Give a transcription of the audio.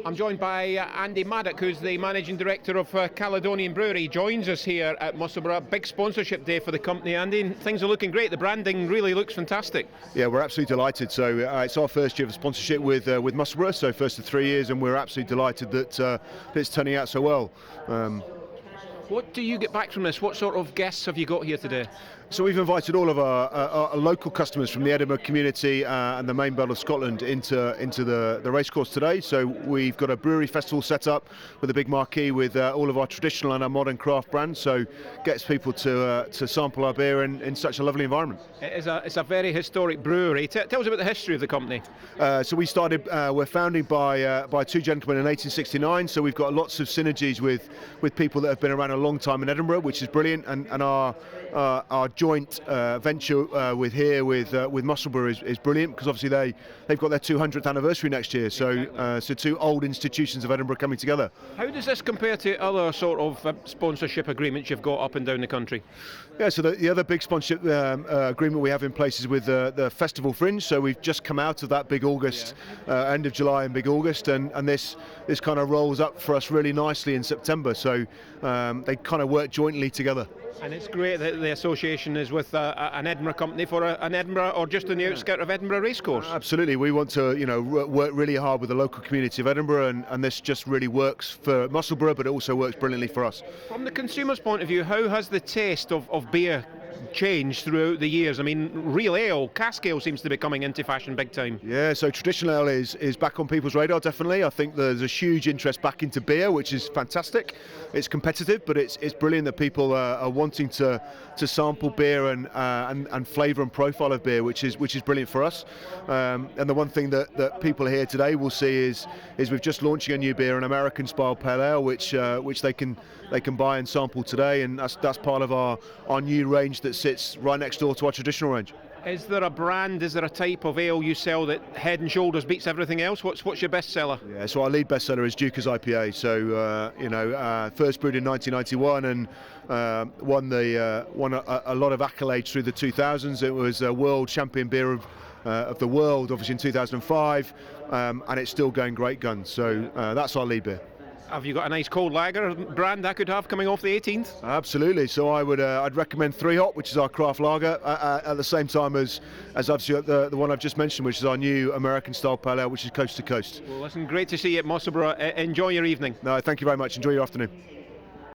I'm joined by Andy Maddock, who's the Managing Director of Caledonian Brewery. He joins us here at Musselburgh. Big sponsorship day for the company, Andy, and things are looking great. The branding really looks fantastic. Yeah, we're absolutely delighted. So it's our first year of sponsorship with Musselburgh, so first of 3 years, and we're absolutely delighted that it's turning out so well. What do you get back from this? What sort of guests have you got here today? So we've invited all of our local customers from the Edinburgh community and the main belt of Scotland into the racecourse today. So we've got a brewery festival set up with a big marquee with all of our traditional and our modern craft brands. So gets people to sample our beer in such a lovely environment. It's a very historic brewery. Tell us about the history of the company. So we're founded by two gentlemen in 1869. So we've got lots of synergies with people that have been around a long time in Edinburgh, which is brilliant. And our joint venture with Musselburgh is brilliant, because obviously they've got their 200th anniversary next year. So two old institutions of Edinburgh coming together. How does this compare to other sort of sponsorship agreements you've got up and down the country? Yeah, so the other big sponsorship agreement we have in place is with the Festival Fringe. So we've just come out of that big August, end of July and big August, and this kind of rolls up for us really nicely in September. So they kind of work jointly together. And it's great that the association is with an Edinburgh company for an Edinburgh or just on the outskirts of Edinburgh racecourse. Absolutely, we want to work really hard with the local community of Edinburgh, and this just really works for Musselburgh, but it also works brilliantly for us. From the consumer's point of view, how has the taste of beer changed throughout the years? I mean, real ale, cask ale seems to be coming into fashion big time. Yeah, so traditional ale is back on people's radar, definitely. I think there's a huge interest back into beer, which is fantastic. It's competitive, but it's brilliant that people are wanting to sample beer and flavour and profile of beer, which is brilliant for us. And the one thing that people here today will see is we've just launching a new beer, an American style pale ale, which they can buy and sample today, and that's part of our new range that sits right next door to our traditional range. Is there a brand, is there a type of ale you sell that head and shoulders beats everything else? What's your best seller? Yeah, so our lead bestseller is Duker's IPA. So first brewed in 1991 and won a lot of accolades through the 2000s. It was a world champion beer of the world, obviously in 2005, and it's still going great guns. So that's our lead beer. Have you got a nice cold lager brand I could have coming off the 18th? Absolutely. So I'd recommend 3 Hop, which is our craft lager, at the same time as obviously the one I've just mentioned, which is our new American style pale ale, which is coast to coast. Well, listen, great to see you at Musselburgh. Enjoy your evening. No, thank you very much. Enjoy your afternoon.